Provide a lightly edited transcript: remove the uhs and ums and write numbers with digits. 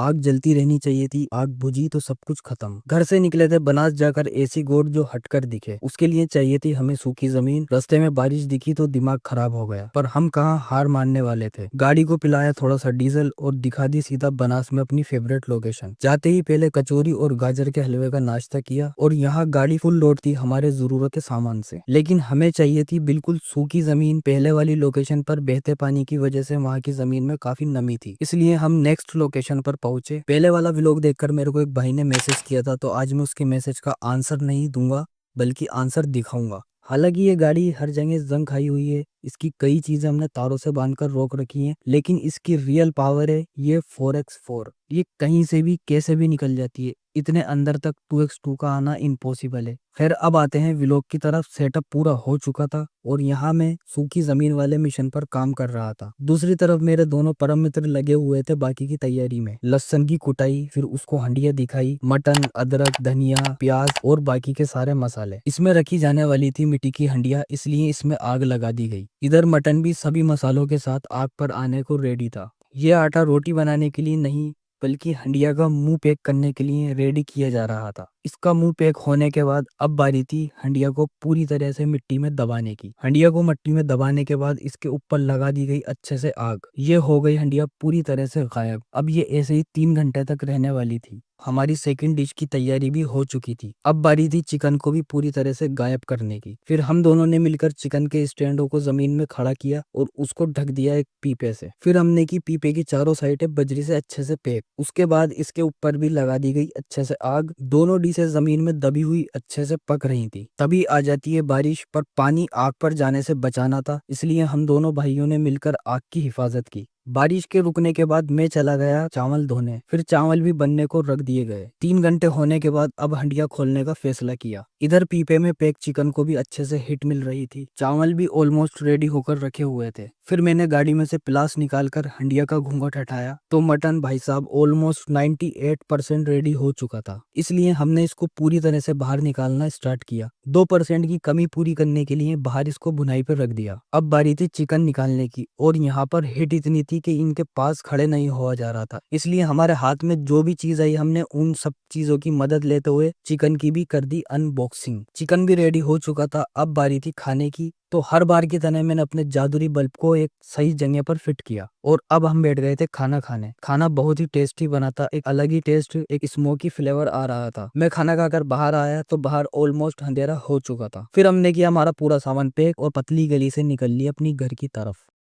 आग जलती रहनी चाहिए थी, आग बुझी तो सब कुछ खत्म। घर से निकले थे बनास जाकर ऐसी गोड जो हटकर दिखे, उसके लिए चाहिए थी हमें सूखी जमीन। रास्ते में बारिश दिखी तो दिमाग खराब हो गया, पर हम कहाँ हार मानने वाले थे। गाड़ी को पिलाया थोड़ा सा डीजल और दिखा दी सीधा बनास में अपनी फेवरेट लोकेशन। जाते ही पहले कचौरी और गाजर के हलवे का नाश्ता किया, और यहाँ गाड़ी फुल लोड थी हमारे जरूरत के सामान से। लेकिन हमें चाहिए थी बिल्कुल सूखी जमीन। पहले वाली लोकेशन पर बहते पानी की वजह से वहाँ की जमीन में काफी नमी थी, इसलिए हम नेक्स्ट लोकेशन पर पहुंचे। पहले वाला व्लॉग देखकर मेरे को एक भाई ने मैसेज किया था, तो आज मैं उसके मैसेज का आंसर नहीं दूंगा बल्कि आंसर दिखाऊंगा। हालांकि ये गाड़ी हर जगह जंग खाई हुई है, इसकी कई चीजें हमने तारों से बांधकर रोक रखी हैं, लेकिन इसकी रियल पावर है ये 4x4। ये कहीं से भी कैसे भी निकल जाती है। इतने अंदर तक 2x2 का आना इम्पॉसिबल है। खैर अब आते हैं व्लॉग की तरफ। सेटअप पूरा हो चुका था और यहाँ मैं सूखी जमीन वाले मिशन पर काम कर रहा था। दूसरी तरफ मेरे दोनों परम मित्र लगे हुए थे बाकी की तैयारी में। लहसुन की कुटाई, फिर उसको हंडिया दिखाई, मटन, अदरक, धनिया, प्याज और बाकी के सारे मसाले। इसमें रखी जाने वाली थी मिट्टी की हंडिया, इसलिए इसमें आग लगा दी गई। इधर मटन भी सभी मसालों के साथ आग पर आने को रेडी था। यह आटा रोटी बनाने के लिए नहीं बल्कि हंडिया का मुंह पैक करने के लिए रेडी किया जा रहा था। इसका मुंह पैक होने के बाद अब बारी थी हंडिया को पूरी तरह से मिट्टी में दबाने की। हंडिया को मिट्टी में दबाने के बाद इसके ऊपर लगा दी गई अच्छे से आग। ये हो गई हंडिया पूरी तरह से गायब। अब ये ऐसे ही 3 घंटे तक रहने वाली थी। हमारी सेकंड डिश की तैयारी भी हो चुकी थी। अब बारी थी चिकन को भी पूरी तरह से गायब करने की। फिर हम दोनों ने मिलकर चिकन के स्टैंडों को जमीन में खड़ा किया और उसको ढक दिया एक पीपे से। फिर हमने की पीपे की चारों साइडें बजरी से अच्छे से पैक। उसके बाद इसके ऊपर भी लगा दी गई अच्छे से आग। दोनों डिशें जमीन में दबी हुई अच्छे से पक रही थी। तभी आ जाती है बारिश, पर पानी आग पर जाने से बचाना था, इसलिए हम दोनों भाइयों ने मिलकर आग की हिफाजत की। बारिश के रुकने के बाद मैं चला गया चावल धोने। फिर चावल भी बनने को रख दिए गए। 3 घंटे होने के बाद अब हंडिया खोलने का फैसला किया। इधर पीपे में पैक चिकन को भी अच्छे से हिट मिल रही थी। चावल भी ऑलमोस्ट रेडी होकर रखे हुए थे। फिर मैंने गाड़ी में से प्लास निकालकर हंडिया का घूंघट हटाया तो मटन भाई साहब ऑलमोस्ट 98% रेडी हो चुका था, इसलिए हमने इसको पूरी तरह से बाहर निकालना स्टार्ट किया। 2% की कमी पूरी करने के लिए बाहर इसको भुनाई पर रख दिया। अब बारी थी चिकन निकालने की, और यहाँ पर हिट इतनी थी कि इनके पास खड़े नहीं हुआ जा रहा था, इसलिए हमारे हाथ में जो भी चीज आई हमने उन सब चीजों की मदद लेते हुए चिकन की भी कर दी अनबॉक्सिंग। चिकन भी रेडी हो चुका था। अब बारी थी खाने की, तो हर बार की तरह मैंने अपने जादुई बल्ब को एक सही जगह पर फिट किया और अब हम बैठ गए थे खाना खाने। खाना बहुत ही टेस्टी बना था, एक अलग ही टेस्ट, एक स्मोकी फ्लेवर आ रहा था। मैं खाना खाकर बाहर आया तो बाहर ऑलमोस्ट अंधेरा हो चुका था। फिर हमने किया हमारा पूरा सामान पैक और पतली गली से निकल लिया अपनी घर की तरफ।